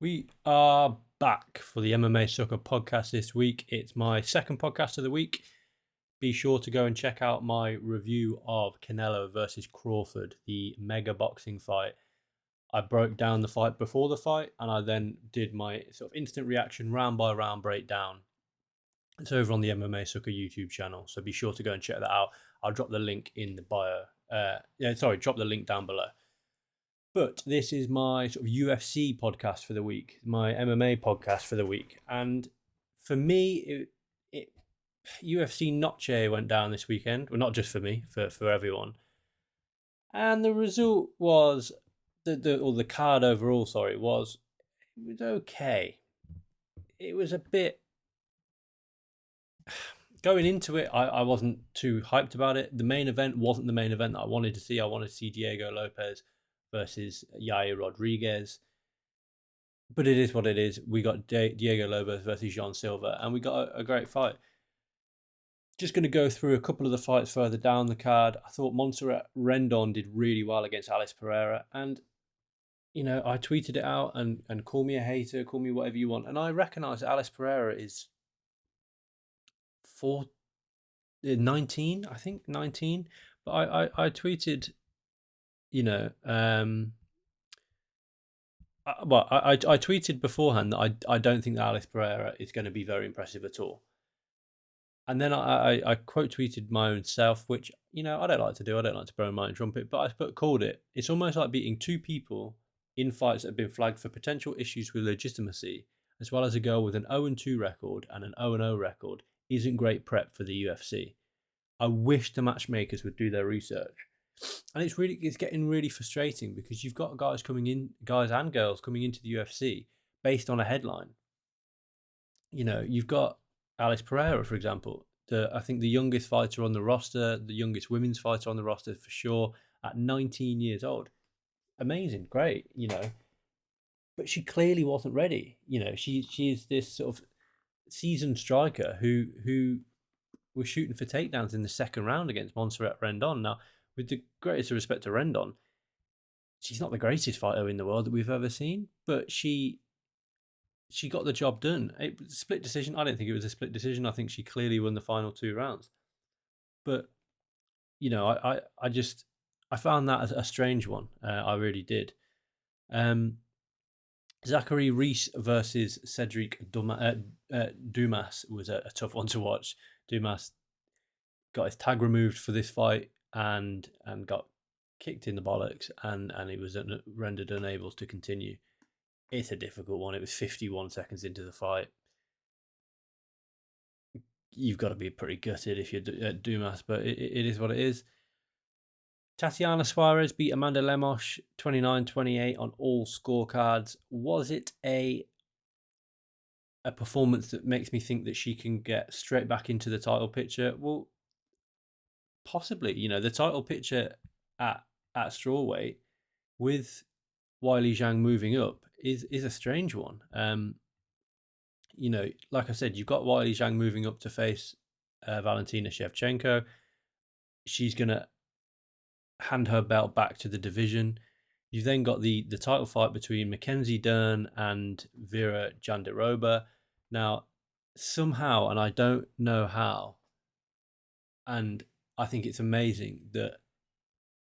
We are back for the MMA Sucker podcast this week. It's my second podcast of the week. Be sure to go and check out my review of Canelo versus Crawford, the mega boxing fight. I broke down the fight before the fight, and I then did my sort of instant reaction round by round breakdown. It's over on the MMA Sucker YouTube channel, so be sure to go and check that out. I'll drop the link in the bio. Drop the link down below. But this is my sort of UFC podcast for the week, my MMA podcast for the week. And for me, UFC Noche went down this weekend. Well, not just for me, for everyone. And the result was the card overall, sorry, it was okay. It was a bit going into it, I wasn't too hyped about it. The main event wasn't the main event that I wanted to see. I wanted to see Diego Lopez versus Yair Rodriguez. But it is what it is. We got Diego Lopez versus Jean Silva, and we got a great fight. Just going to go through a couple of the fights further down the card. I thought Montserrat Rendon did really well against Alice Pereira, and I tweeted it out and call me a hater, call me whatever you want, and I recognise that Alice Pereira is 19, I think 19. But I tweeted, I tweeted beforehand that I don't think that Alice Pereira is going to be very impressive at all. And then I quote tweeted my own self, which, I don't like to do. I don't like to blow my own trumpet, but I called it. It's almost like beating two people in fights that have been flagged for potential issues with legitimacy, as well as a girl with an 0-2 record and an 0-0 record, isn't great prep for the UFC. I wish the matchmakers would do their research. And it's getting really frustrating because you've got guys and girls coming into the UFC based on a headline. You've got Alice Pereira, for example, I think the youngest fighter on the roster, the youngest women's fighter on the roster for sure, at 19 years old. Amazing, great, but she clearly wasn't ready. She's this sort of seasoned striker who was shooting for takedowns in the second round against Montserrat Rendon. Now, with the greatest respect to Rendon, she's not the greatest fighter in the world that we've ever seen, but she got the job done. It was a split decision. I don't think it was a split decision. I think she clearly won the final two rounds. But I found that a strange one. I really did. Zachary Reese versus Cedric Dumas was a tough one to watch. Dumas got his tag removed for this fight and got kicked in the bollocks, and he was rendered unable to continue. It's a difficult one. It was 51 seconds into the fight. You've got to be pretty gutted if you're Dumas, but it is what it is. Tatiana Suarez beat Amanda Lemos 29-28 on all scorecards. Was it a performance that makes me think that she can get straight back into the title picture? Well, possibly. The title picture at strawweight with Weili Zhang moving up is a strange one. Like I said, you've got Weili Zhang moving up to face Valentina Shevchenko. She's going to hand her belt back to the division. You've then got the title fight between Mackenzie Dern and Vera Jandiroba. Now, somehow, and I don't know how, and I think it's amazing that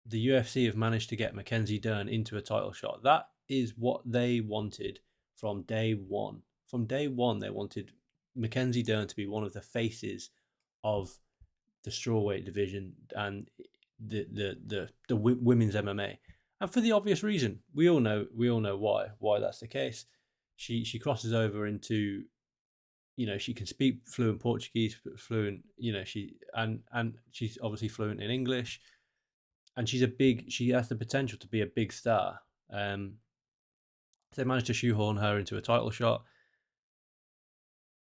the UFC have managed to get Mackenzie Dern into a title shot. That is what they wanted from day one. From day one, they wanted Mackenzie Dern to be one of the faces of the strawweight division and the women's MMA, and for the obvious reason. We all know why that's the case. She crosses over into, she can speak fluent Portuguese, fluent, and she's obviously fluent in English, and she has the potential to be a big star. They managed to shoehorn her into a title shot.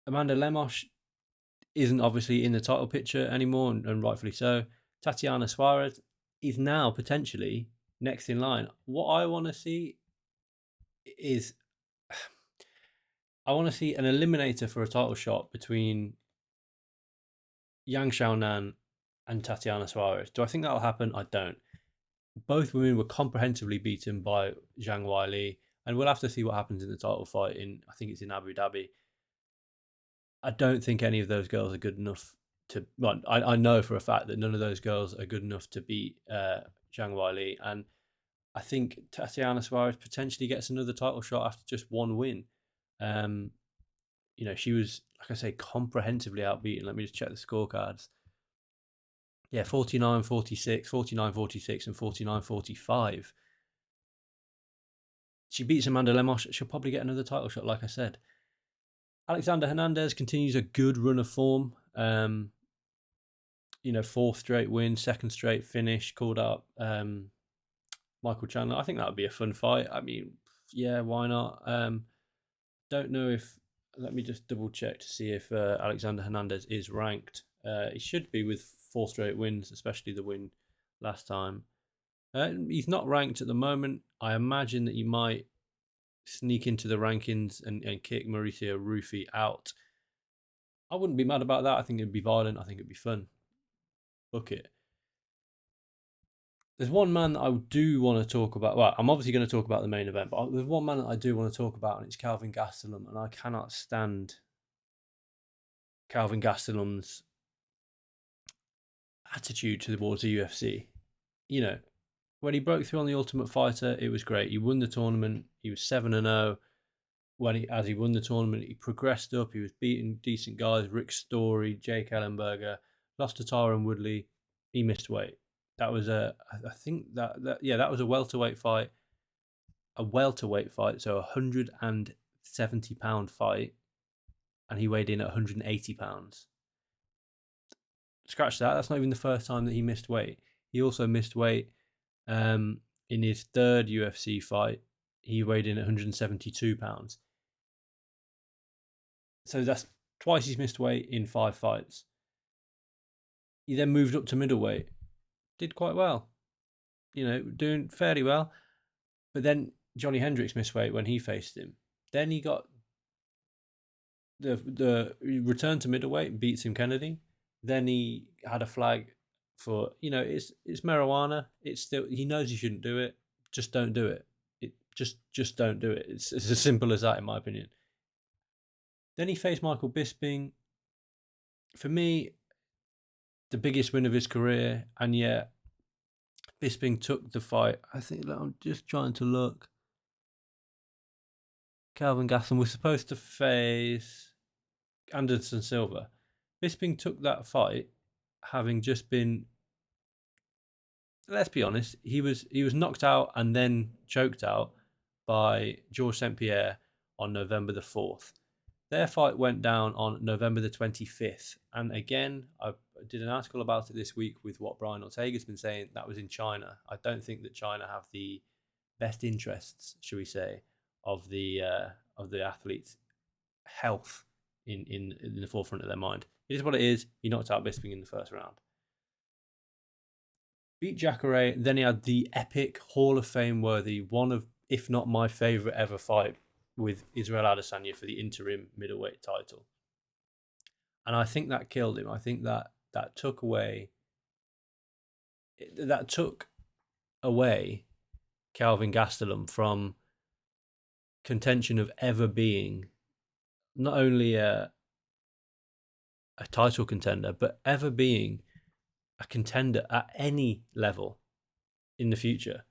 Amanda Lemos isn't obviously in the title picture anymore, and rightfully so. Tatiana Suarez is now potentially next in line. What I want to see is, I want to see an eliminator for a title shot between Yang Xiaonan and Tatiana Suarez. Do I think that'll happen? I don't. Both women were comprehensively beaten by Zhang Weili. and we'll have to see what happens in the title fight I think it's in Abu Dhabi. I don't think any of those girls are good enough to. Well, I know for a fact that none of those girls are good enough to beat Zhang Weili, and I think Tatiana Suarez potentially gets another title shot after just one win. Um, she was, like I say, comprehensively outbeaten. Let me just check the scorecards. Yeah, 49-46, 49-46, and 49-45. She beats Amanda Lemos. She'll probably get another title shot, like I said. Alexander Hernandez continues a good run of form. Fourth straight win, second straight finish, called out Michael Chandler. I think that would be a fun fight. I mean, yeah, why not? Don't know if. Let me just double check to see if Alexander Hernandez is ranked. He should be with 4 straight wins, especially the win last time. He's not ranked at the moment. I imagine that he might sneak into the rankings and kick Mauricio Rufy out. I wouldn't be mad about that. I think it'd be violent. I think it'd be fun. Book it. There's one man that I do want to talk about. Well, I'm obviously going to talk about the main event, but there's one man that I do want to talk about, and it's Kelvin Gastelum. And I cannot stand Kelvin Gastelum's attitude towards the UFC. When he broke through on the Ultimate Fighter, it was great. He won the tournament. He was 7-0. As he won the tournament, he progressed up. He was beating decent guys: Rick Story, Jake Ellenberger, lost to Tyron Woodley. He missed weight. That was I think that was a welterweight fight. A welterweight fight, so 170-pound fight, and he weighed in at 180 pounds. Scratch that. That's not even the first time that he missed weight. He also missed weight in his third UFC fight. He weighed in at 172 pounds. So that's twice he's missed weight in 5 fights. He then moved up to middleweight. Did quite well. Doing fairly well. But then Johnny Hendricks missed weight when he faced him. Then he got the return to middleweight, beats him Kennedy. Then he had a flag for, it's marijuana. It's still, he knows he shouldn't do it. Just don't do it. Just don't do it. It's as simple as that, in my opinion. Then he faced Michael Bisping. For me, the biggest win of his career, and yet Bisping took the fight. I think I'm just trying to look. Kelvin Gastelum was supposed to face Anderson Silva. Bisping took that fight having just been, let's be honest, he was knocked out and then choked out by Georges St. Pierre on November the 4th. Their fight went down on November the 25th. And again, I did an article about it this week with what Brian Ortega's been saying. That was in China. I don't think that China have the best interests, shall we say, of the athlete's health in the forefront of their mind. It is what it is. He knocked out Bisping in the first round. Beat Jacare. Then he had the epic Hall of Fame worthy, one of, if not my favourite ever fight, with Israel Adesanya for the interim middleweight title. And I think that killed him. I think that took away Kelvin Gastelum from contention of ever being not only a title contender, but ever being a contender at any level in the future.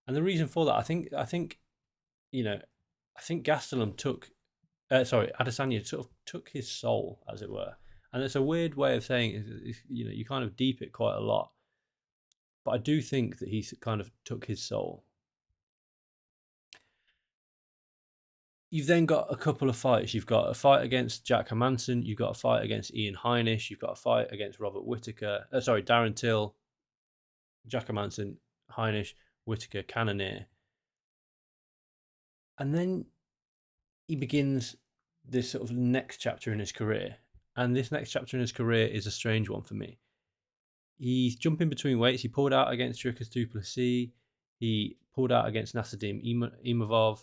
And the reason for that, I think Gastelum Adesanya sort of took his soul, as it were. And it's a weird way of saying it. You kind of deep it quite a lot. But I do think that he kind of took his soul. You've then got a couple of fights. You've got a fight against Jack Hermansson. You've got a fight against Ian Heinisch. You've got a fight against Robert Whittaker. Darren Till, Jack Hermansson, Heinisch, Whittaker, Cannonier. And then he begins this sort of next chapter in his career. And this next chapter in his career is a strange one for me. He's jumping between weights. He pulled out against Dricus du Plessis. He pulled out against Nassourdine Imavov.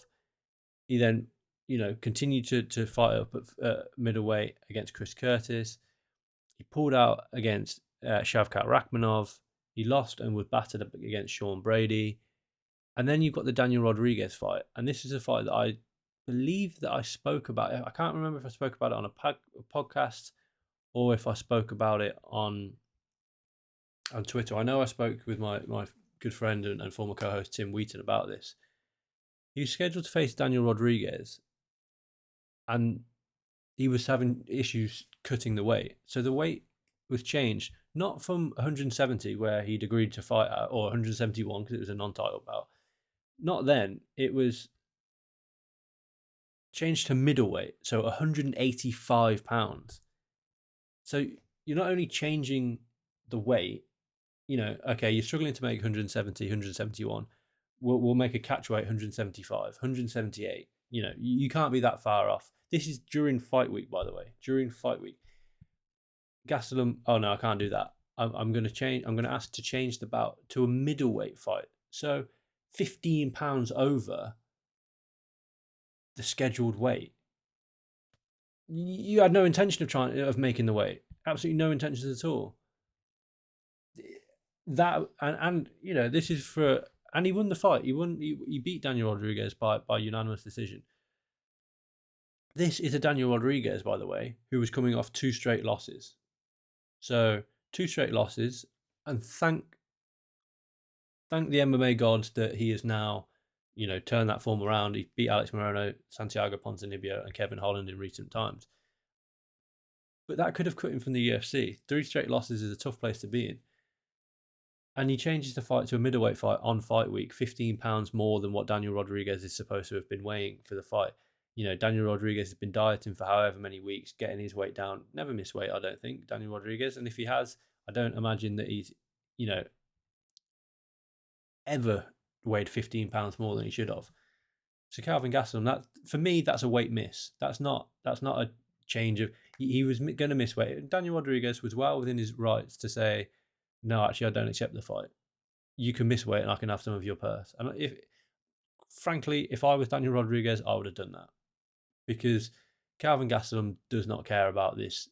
He then, continued to fight up at middleweight against Chris Curtis. He pulled out against Shavkat Rakhmonov. He lost and was battered up against Sean Brady. And then you've got the Daniel Rodriguez fight, and this is a fight that I believe that I spoke about. I can't remember if I spoke about it on a podcast or if I spoke about it on Twitter. I know I spoke with my good friend and former co-host Tim Wheaton about this. He was scheduled to face Daniel Rodriguez, and he was having issues cutting the weight. So the weight was changed, not from 170 where he'd agreed to fight at, or 171 because it was a non-title bout. Not then. It was changed to middleweight, so 185 pounds. So you're not only changing the weight, okay, you're struggling to make 170, 171. We'll make a catch weight 175, 178. You can't be that far off. This is during fight week, by the way. During fight week. Gastelum, oh no, I can't do that. I'm going to change. I'm going to ask to change the bout to a middleweight fight. So 15 pounds over the scheduled weight. You had no intention of making the weight. Absolutely no intentions at all. That and this is for, and he won the fight. He beat Daniel Rodriguez by unanimous decision. This is a Daniel Rodriguez, by the way, who was coming off 2 straight losses. So 2 straight losses, and thank the MMA gods that he has now, turned that form around. He beat Alex Morono, Santiago Ponzinibbio, and Kevin Holland in recent times. But that could have cut him from the UFC. 3 straight losses is a tough place to be in. And he changes the fight to a middleweight fight on fight week, 15 pounds more than what Daniel Rodriguez is supposed to have been weighing for the fight. Daniel Rodriguez has been dieting for however many weeks, getting his weight down. Never missed weight, I don't think, Daniel Rodriguez. And if he has, I don't imagine that he's, ever weighed 15 pounds more than he should have. So Kelvin Gastelum, that for me, that's a weight miss. That's not a change of. He was going to miss weight. Daniel Rodriguez was well within his rights to say, no, actually, I don't accept the fight. You can miss weight, and I can have some of your purse. And frankly, if I was Daniel Rodriguez, I would have done that, because Kelvin Gastelum does not care about this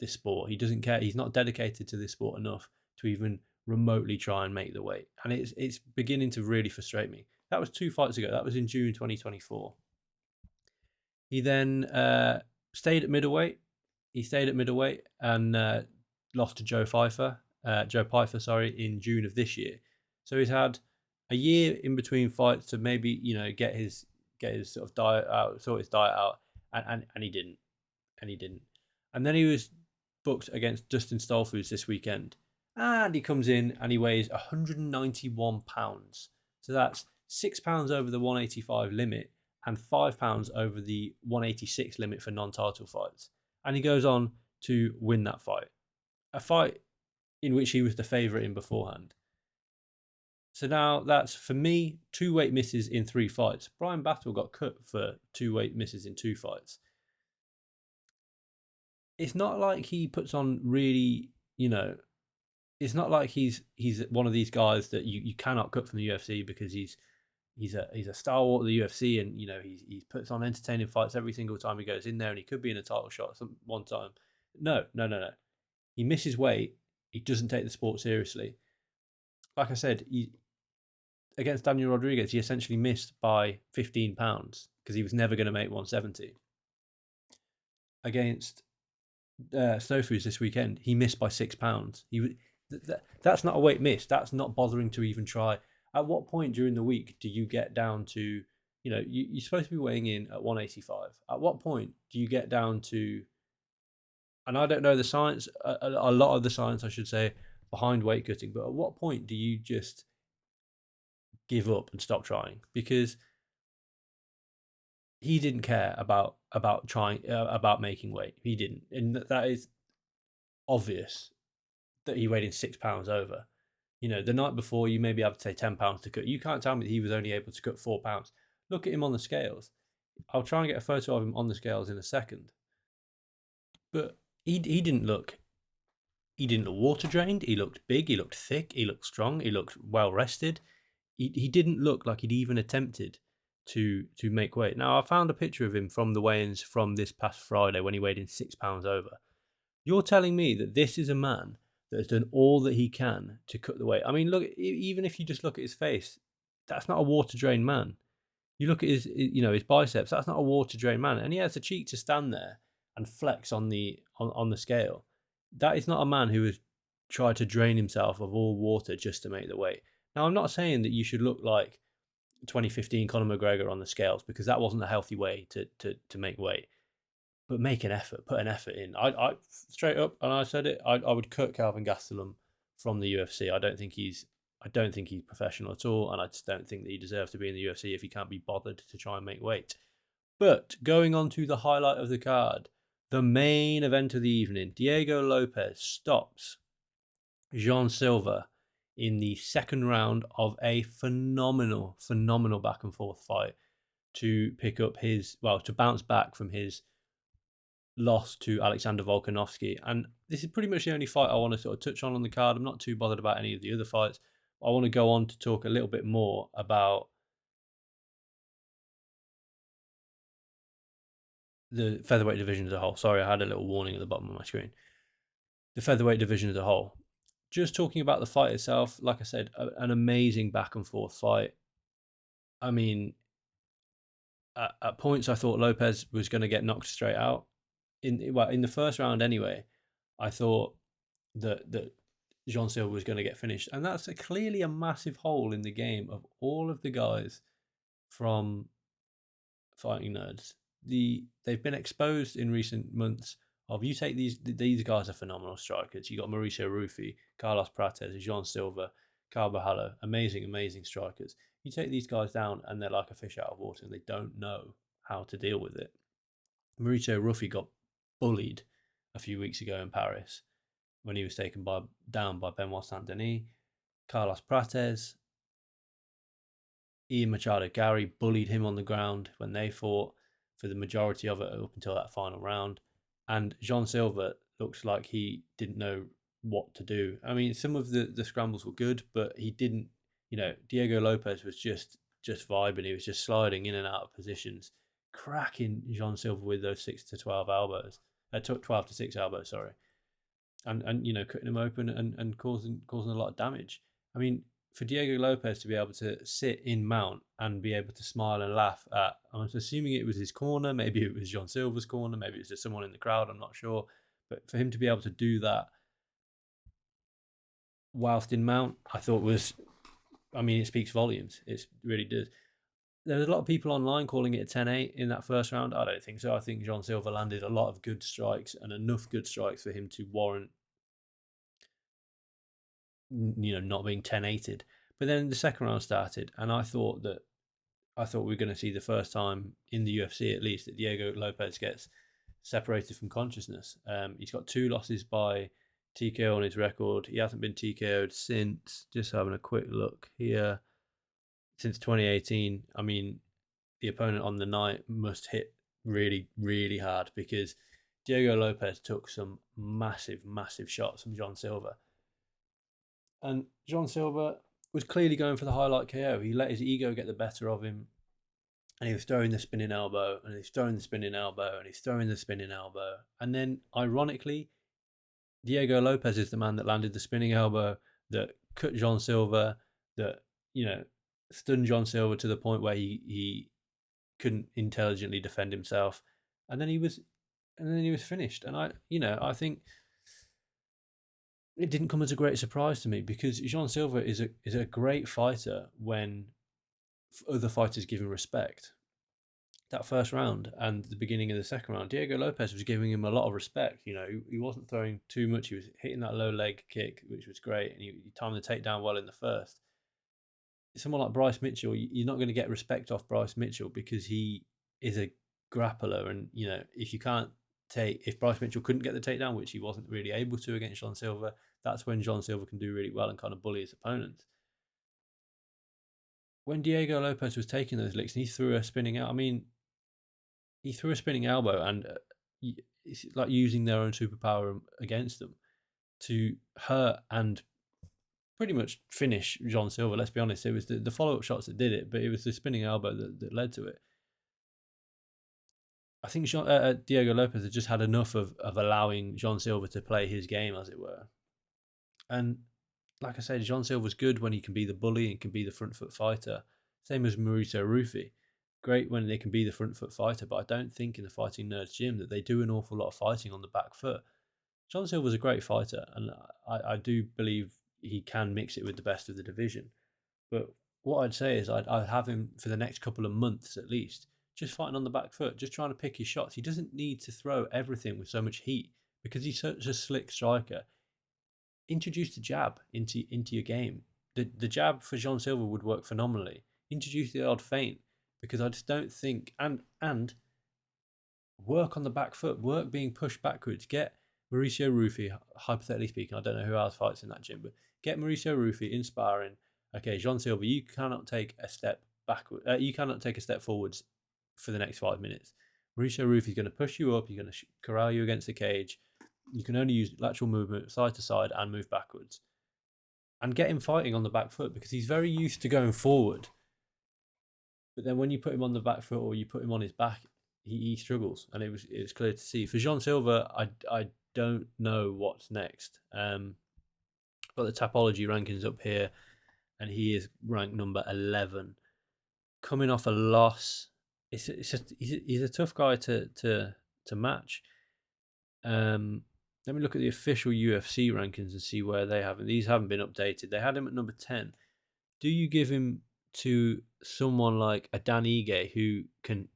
sport. He doesn't care. He's not dedicated to this sport enough to even remotely try and make the weight, and it's beginning to really frustrate me. That was 2 fights ago. That was in June 2024. He then stayed at middleweight. He stayed at middleweight and lost to Joe Pyfer, in June of this year. So he's had a year in between fights to maybe get his sort of diet out, sort his diet out, and he didn't, and then he was booked against Dustin Stolfus this weekend, and he comes in and he weighs 191 pounds. So that's 6 pounds over the 185 limit and 5 pounds over the 186 limit for non-title fights, and he goes on to win that fight, a fight in which he was the favourite in beforehand. So now that's, for me, 2 weight misses in 3 fights. Brian Battle got cut for 2 weight misses in 2 fights. It's not like he puts on really, it's not like he's one of these guys that you cannot cut from the UFC because he's a stalwart of the UFC, and he puts on entertaining fights every single time he goes in there, and he could be in a title shot one time. No. He misses weight. He doesn't take the sport seriously. Like I said, against Daniel Rodriguez, he essentially missed by 15 pounds because he was never going to make 170. Against Stolfus this weekend, he missed by 6 pounds. That's not a weight miss. That's not bothering to even try. At what point during the week do you get down to, you're supposed to be weighing in at 185. At what point do you get down to, and I don't know the science, a lot of the science, I should say, behind weight cutting, but at what point do you just give up and stop trying? Because he didn't care about trying, about making weight. He didn't, and that is obvious that he weighed in 6 pounds over. The night before, you maybe have to say 10 pounds to cut. You can't tell me that he was only able to cut 4 pounds. Look at him on the scales. I'll try and get a photo of him on the scales in a second. But he didn't look water drained. He looked big. He looked thick. He looked strong. He looked well rested. He didn't look like he'd even attempted to make weight. Now, I found a picture of him from the weigh-ins from this past Friday when he weighed in 6 pounds over. You're telling me that this is a man that has done all that he can to cut the weight? I mean, look, even if you just look at his face, that's not a water drained man. You look at his biceps. That's not a water drained man, and he has the cheek to stand there and flex on the scale. That is not a man who has tried to drain himself of all water just to make the weight. Now, I'm not saying that you should look like 2015 Conor McGregor on the scales, because that wasn't a healthy way to make weight. But make an effort, put an effort in. I straight up, and I said it. I would cut Kelvin Gastelum from the UFC. I don't think he's professional at all, and I just don't think that he deserves to be in the UFC if he can't be bothered to try and make weight. But going on to the highlight of the card, the main event of the evening, Diego Lopez stops Jean Silva in the second round of a phenomenal back and forth fight to bounce back from his loss to Alexander Volkanovski. And this is pretty much the only fight I want to sort of touch on the card. I'm not too bothered about any of the other fights. I want to go on to talk a little bit more about the featherweight division as a whole. Sorry, I had a little warning at the bottom of my screen. The featherweight division as a whole. Just talking about the fight itself, like I said, an amazing back and forth fight. I mean, at points I thought Lopez was going to get knocked straight out. In the first round anyway, I thought that Jean Silva was going to get finished, and that's clearly a massive hole in the game of all of the guys from Fighting Nerds. They've been exposed in recent months. You take these guys are phenomenal strikers. You got Mauricio Rufy, Carlos Prates, Jean Silva, Carvajalo, amazing strikers. You take these guys down and they're like a fish out of water, and they don't know how to deal with it. Mauricio Rufy got bullied a few weeks ago in Paris when he was taken down by Benoit Saint-Denis. Carlos Prates, Ian Machado Gary bullied him on the ground when they fought for the majority of it up until that final round. And Jean Silva looks like he didn't know what to do. I mean, some of the scrambles were good, but he didn't, Diego Lopez was just vibing. He was just sliding in and out of positions, cracking Jean Silva with those 6 to 12 elbows. 12 to 6 elbows, sorry. And cutting him open and causing a lot of damage. I mean, for Diego Lopez to be able to sit in mount and be able to smile and laugh at, I'm assuming it was his corner, maybe it was Jean Silva's corner, maybe it was just someone in the crowd, I'm not sure. But for him to be able to do that whilst in mount, I thought it speaks volumes. It really does. There's a lot of people online calling it a 10-8 in that first round. I don't think so. I think Jean Silva landed a lot of good strikes, and enough good strikes for him to warrant not being 10-8'd. But then the second round started, and I thought we were going to see the first time in the UFC, at least, that Diego Lopez gets separated from consciousness. He's got 2 losses by TKO on his record. He hasn't been TKO'd since, just having a quick look here, since 2018. I mean, the opponent on the night must hit really, really hard, because Diego Lopez took some massive shots from Jean Silva. And Jean Silva was clearly going for the highlight KO. He let his ego get the better of him, and he was throwing the spinning elbow, and he's throwing the spinning elbow, and he's throwing the spinning elbow. And then, ironically, Diego Lopez is the man that landed the spinning elbow that cut Jean Silva, that, stunned Jean Silva to the point where he couldn't intelligently defend himself. And then he was finished. And I think it didn't come as a great surprise to me, because Jean Silva is a great fighter when other fighters give him respect. That first round and the beginning of the second round, Diego Lopez was giving him a lot of respect. He wasn't throwing too much. He was hitting that low leg kick, which was great, and he timed the takedown well in the first. Someone like Bryce Mitchell, you're not going to get respect off Bryce Mitchell, because he is a grappler, and if Bryce Mitchell couldn't get the takedown, which he wasn't really able to against Jean Silva, that's when Jean Silva can do really well and kind of bully his opponents. When Diego Lopez was taking those licks and he threw a spinning out, he threw a spinning elbow, and it's like using their own superpower against them to hurt and pretty much finish Jean Silva. Let's be honest, it was the follow-up shots that did it, but it was the spinning elbow that led to it. I think Diego Lopez had just had enough of allowing Jean Silva to play his game, as it were. And like I said, Jean Silva's good when he can be the bully and can be the front foot fighter. Same as Mauricio Rufy. Great when they can be the front foot fighter, but I don't think in the Fighting Nerds gym that they do an awful lot of fighting on the back foot. John Silver's a great fighter, and I do believe he can mix it with the best of the division. But what I'd say is I'd have him for the next couple of months at least, just fighting on the back foot, just trying to pick his shots. He doesn't need to throw everything with so much heat because he's such a slick striker. Introduce the jab into your game. The jab for John Silver would work phenomenally. Introduce the odd feint because I just don't think and work on the back foot, work being pushed backwards. Get Mauricio Rufy, hypothetically speaking, I don't know who else fights in that gym, but get Mauricio Rufy in sparring. Okay, John Silver, you cannot take a step backward. You cannot take a step forwards for the next 5 minutes. Mauricio Rufy is going to push you up. You're going to corral you against the cage. You can only use lateral movement, side to side, and move backwards. And get him fighting on the back foot because he's very used to going forward. But then when you put him on the back foot or you put him on his back, he struggles, and it was clear to see. For Jean Silva, I don't know what's next. Got the Tapology rankings up here, and he is ranked number 11, coming off a loss. He's a tough guy to match. Let me look at the official UFC rankings and see where they have him. These haven't been updated. They had him at number 10. Do you give him to someone like a Dan Ige who can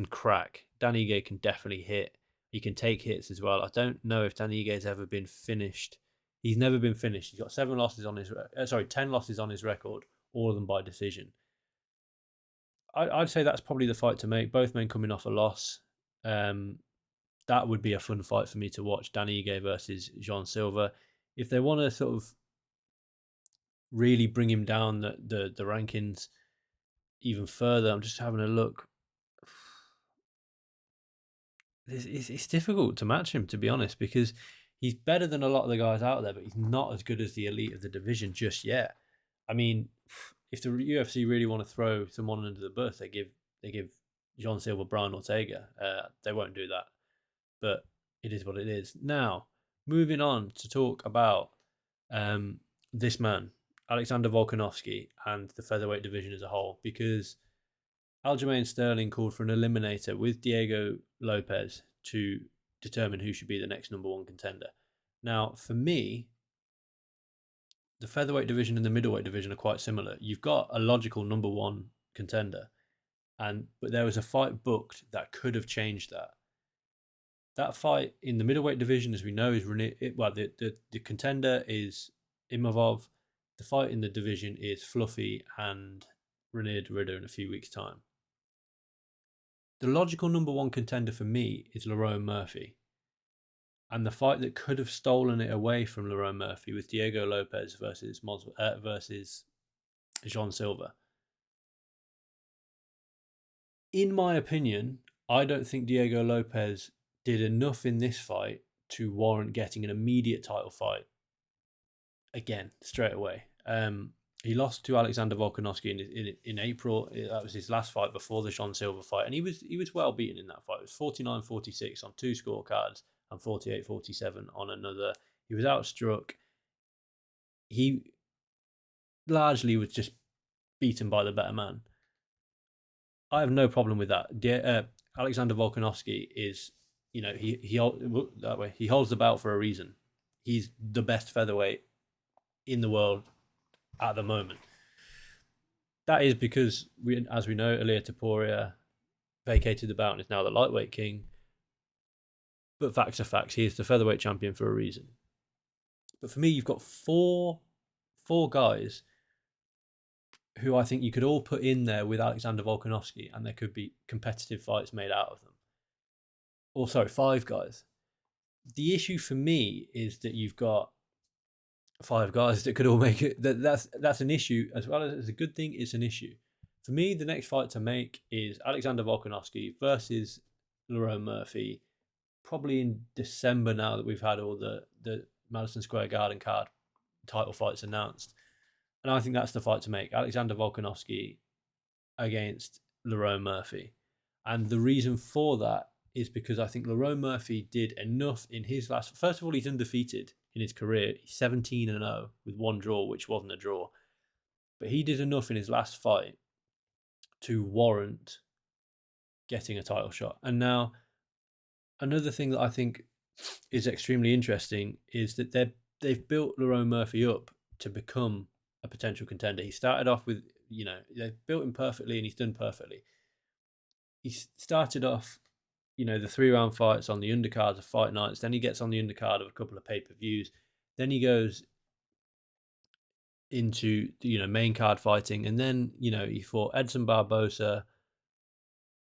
crack? Dan Ige can definitely hit. He can take hits as well. I don't know if Dan Ige's ever been finished. He's never been finished. He's got 10 losses on his record, all of them by decision. I'd say that's probably the fight to make. Both men coming off a loss. That would be a fun fight for me to watch. Dan Ige versus Jean Silva. If they want to sort of really bring him down the rankings even further, I'm just having a look. It's difficult to match him, to be honest, because he's better than a lot of the guys out there, but he's not as good as the elite of the division just yet. I mean, if the UFC really want to throw someone under the bus, they give Jean Silva Brian Ortega. They won't do that, but it is what it is. Now, moving on to talk about this man, Alexander Volkanovski, and the featherweight division as a whole, because Aljamain Sterling called for an eliminator with Diego Lopez to determine who should be the next number one contender. Now, for me, the featherweight division and the middleweight division are quite similar. You've got a logical number one contender, but there was a fight booked that could have changed that. That fight in the middleweight division, as we know, is the contender is Imavov. The fight in the division is Fluffy and Renier Ritter in a few weeks' time. The logical number one contender for me is Lerone Murphy. And the fight that could have stolen it away from Lerone Murphy was Diego Lopez versus Jean Silva. In my opinion, I don't think Diego Lopez did enough in this fight to warrant getting an immediate title fight again, straight away. He lost to Alexander Volkanovski in April. That was his last fight before the Jean Silva fight, and he was well beaten in that fight. It was 49-46 on two scorecards and 48-47 on another. He was outstruck. He largely was just beaten by the better man. I have no problem with that. Alexander Volkanovski is, he holds the belt for a reason. He's the best featherweight in the world at the moment. That is because, as we know, Ilia Topuria vacated the belt and is now the lightweight king. But facts are facts. He is the featherweight champion for a reason. But for me, you've got four guys who I think you could all put in there with Alexander Volkanovski, and there could be competitive fights made out of them. Or sorry, 5 guys. The issue for me is that you've got 5 guys that could all make it. That's an issue as well as it's a good thing. It's an issue for me. The next fight to make is Alexander Volkanovski versus Lerone Murphy, probably in December. Now that we've had all the Madison Square Garden card title fights announced, and I think that's the fight to make: Alexander Volkanovski against Lerone Murphy. And the reason for that is because I think Lerone Murphy did enough in his last. First of all, he's undefeated in his career. He's 17-0 with 1 draw, which wasn't a draw. But he did enough in his last fight to warrant getting a title shot. And now, another thing that I think is extremely interesting is that they've built Lerone Murphy up to become a potential contender. He started off with, they've built him perfectly and he's done perfectly. He started off, the 3-round fights on the undercards of fight nights. Then he gets on the undercard of a couple of pay-per-views. Then he goes into, main card fighting. And then, he fought Edson Barbosa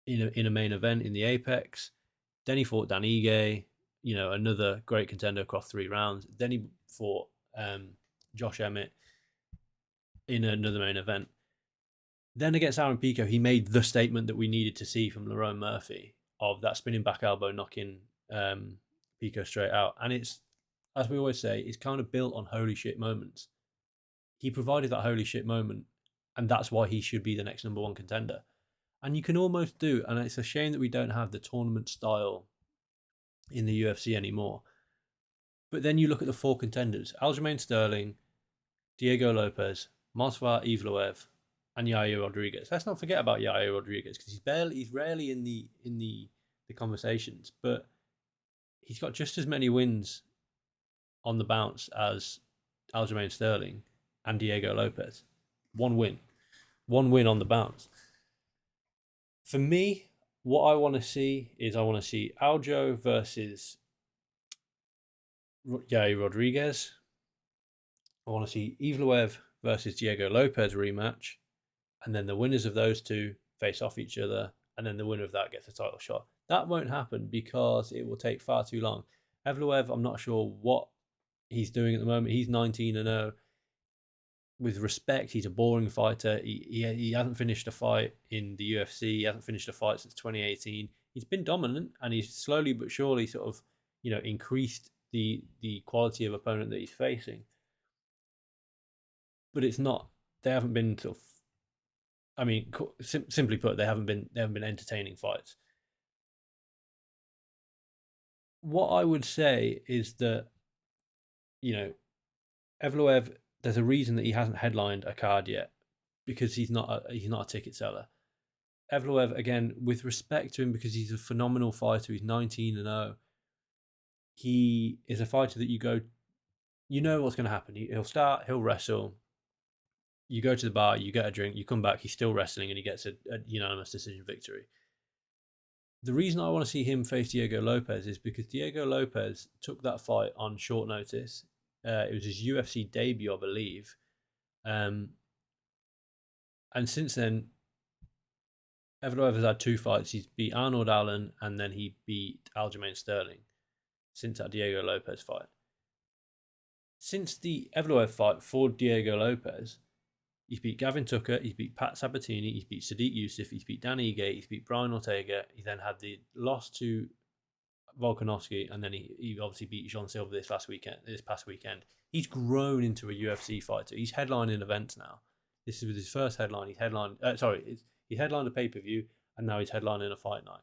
in a main event in the Apex. Then he fought Dan Ige, another great contender across 3 rounds. Then he fought Josh Emmett in another main event. Then against Aaron Pico, he made the statement that we needed to see from Lerone Murphy of that spinning back elbow knocking Pico straight out. And it's, as we always say, it's kind of built on holy shit moments. He provided that holy shit moment, and that's why he should be the next number 1 contender. And you can almost do, and it's a shame that we don't have the tournament style in the UFC anymore. But then you look at the 4 contenders: Aljamain Sterling, Diego Lopez, Mosvar Evloev, and Yair Rodriguez. Let's not forget about Yair Rodriguez, because he's rarely in the conversations, but he's got just as many wins on the bounce as Aljamain Sterling and Diego Lopez. 1 win on the bounce. For me, what I want to see is Aljo versus Yair Rodriguez. I want to see Evloev versus Diego Lopez rematch. And then the winners of those 2 face off each other. And then the winner of that gets a title shot. That won't happen because it will take far too long. Evloev, I'm not sure what he's doing at the moment. He's 19-0. With respect, he's a boring fighter. He hasn't finished a fight in the UFC. He hasn't finished a fight since 2018. He's been dominant, and he's slowly but surely sort of, increased the quality of opponent that he's facing. But it's not. They haven't been sort of. I mean, simply put, they haven't been entertaining fights. What I would say is that, Evloev, there's a reason that he hasn't headlined a card yet, because he's not a ticket seller. Evloev, again, with respect to him, because he's a phenomenal fighter, he's 19-0. He is a fighter that you go, what's going to happen. He'll start, he'll wrestle. You go to the bar, you get a drink, you come back, he's still wrestling, and he gets a unanimous decision victory. The reason I want to see him face Diego Lopez is because Diego Lopez took that fight on short notice. It was his UFC debut, I believe. And since then, Evloev has had 2 fights. He's beat Arnold Allen, and then he beat Aljamain Sterling since that Diego Lopez fight. Since the Evloev fight for Diego Lopez, he's beat Gavin Tucker, he's beat Pat Sabatini, he's beat Sadiq Youssef, he's beat Dan Ige, he's beat Brian Ortega. He then had the loss to Volkanovski, and then he obviously beat Jean Silva this past weekend. He's grown into a UFC fighter. He's headlining events now. This is his first headline. He headlined a pay-per-view, and now he's headlining a fight night.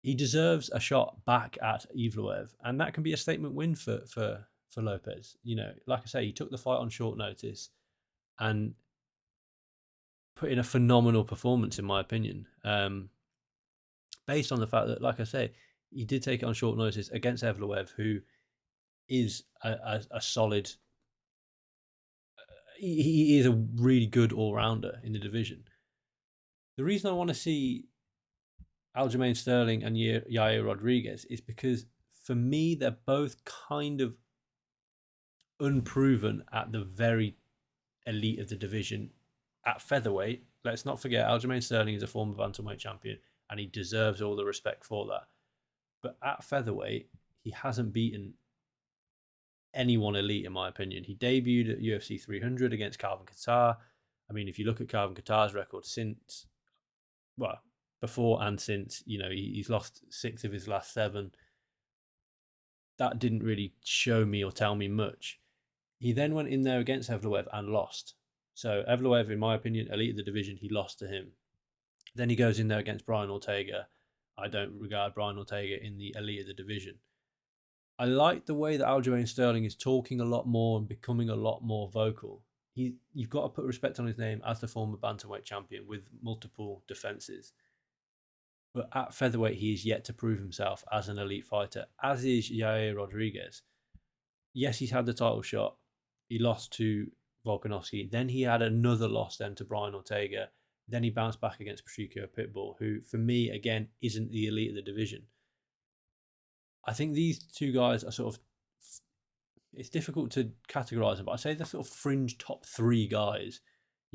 He deserves a shot back at Evloev, and that can be a statement win for Lopez. Like I say, he took the fight on short notice and put in a phenomenal performance, in my opinion. Based on the fact that, like I say, he did take it on short notice against Evloev, who is a solid. He is a really good all-rounder in the division. The reason I want to see Aljamain Sterling and Yair Rodriguez is because, for me, they're both kind of unproven at the very elite of the division. At featherweight, let's not forget, Aljamain Sterling is a former bantamweight champion, and he deserves all the respect for that. But at featherweight, he hasn't beaten anyone elite, in my opinion. He debuted at UFC 300 against Kelvin Gastelum. I mean, if you look at Kelvin Gastelum's record before and since, he's lost 6 of his last 7. That didn't really show me or tell me much. He then went in there against Evloev and lost. So Evloev, in my opinion, elite of the division, he lost to him. Then he goes in there against Brian Ortega. I don't regard Brian Ortega in the elite of the division. I like the way that Aljamain Sterling is talking a lot more and becoming a lot more vocal. you've got to put respect on his name as the former bantamweight champion with multiple defenses. But at featherweight, he is yet to prove himself as an elite fighter, as is Yair Rodriguez. Yes, he's had the title shot. He lost to Volkanovski. Then he had another loss then to Brian Ortega. Then he bounced back against Patricio Pitbull, who, for me, again, isn't the elite of the division. I think these two guys are sort of, it's difficult to categorize them, but I say they're sort of fringe top three guys,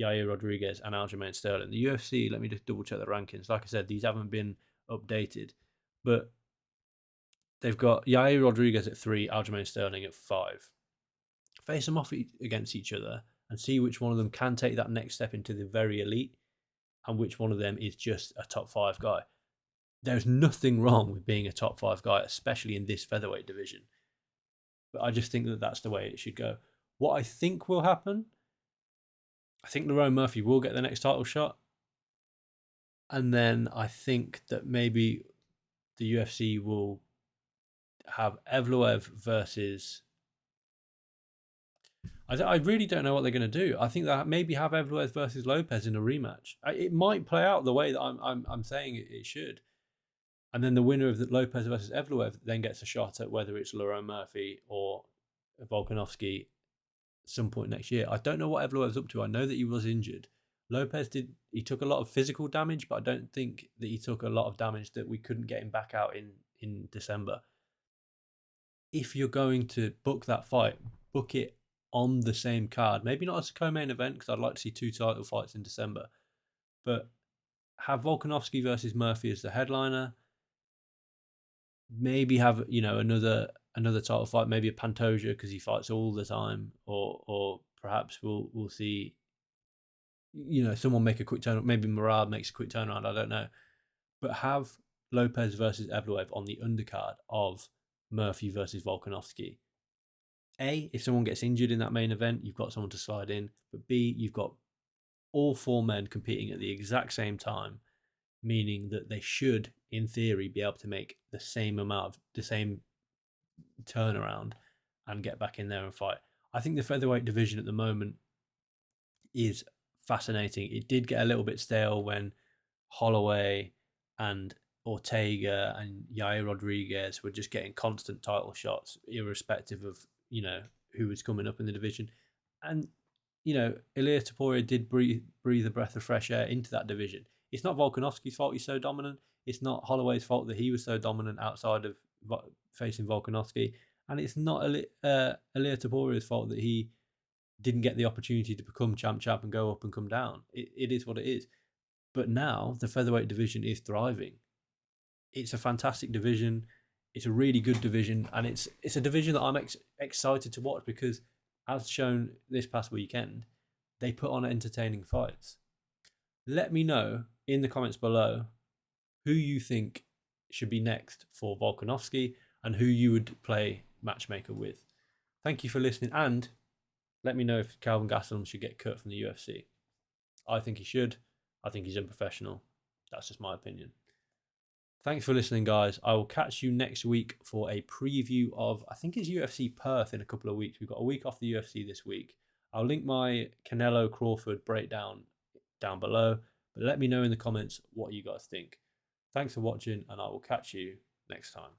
Yair Rodriguez and Aljamain Sterling. The UFC, let me just double check the rankings. Like I said, these haven't been updated, but they've got Yair Rodriguez at 3, Aljamain Sterling at 5. Face them off against each other and see which one of them can take that next step into the very elite and which one of them is just a top 5 guy. There's nothing wrong with being a top 5 guy, especially in this featherweight division. But I just think that that's the way it should go. What I think will happen, I think Lerone Murphy will get the next title shot. And then I think that maybe the UFC will have Evloev versus... I really don't know what they're going to do. I think that maybe have Evloev versus Lopez in a rematch. It might play out the way that I'm saying it should. And then the winner of the Lopez versus Evloev then gets a shot at whether it's Lerone Murphy or Volkanovski some point next year. I don't know what Evloev's up to. I know that he was injured. Lopez he took a lot of physical damage, but I don't think that he took a lot of damage that we couldn't get him back out in December. If you're going to book that fight, book it on the same card. Maybe not as a co-main event, because I'd like to see 2 title fights in December. But have Volkanovski versus Murphy as the headliner. Maybe have, another title fight, maybe a Pantoja because he fights all the time, or perhaps we'll see, someone make a quick turnaround. Maybe Murad makes a quick turnaround. I don't know, but have Lopez versus Evloev on the undercard of Murphy versus Volkanovski. A, if someone gets injured in that main event, you've got someone to slide in. But B, you've got all 4 men competing at the exact same time, meaning that they should, in theory, be able to make the same turnaround and get back in there and fight. I think the featherweight division at the moment is fascinating. It did get a little bit stale when Holloway and Ortega and Yair Rodriguez were just getting constant title shots, irrespective of, who was coming up in the division. And, Ilia Topuria did breathe a breath of fresh air into that division. It's not Volkanovski's fault he's so dominant. It's not Holloway's fault that he was so dominant outside of facing Volkanovski. And it's not Ilia Topuria's fault that he didn't get the opportunity to become champ and go up and come down. It is what it is. But now the featherweight division is thriving. It's a fantastic division. It's a really good division. And it's a division that I'm excited to watch because, as shown this past weekend, they put on entertaining fights. Let me know in the comments below who you think should be next for Volkanovski and who you would play matchmaker with. Thank you for listening, and let me know if Kelvin Gastelum should get cut from the UFC. I think he should. I think he's unprofessional. That's just my opinion. Thanks for listening, guys. I will catch you next week for a preview of, I think it's UFC Perth in a couple of weeks. We've got a week off the UFC this week. I'll link my Canelo Crawford breakdown down below, but let me know in the comments what you guys think. Thanks for watching, and I will catch you next time.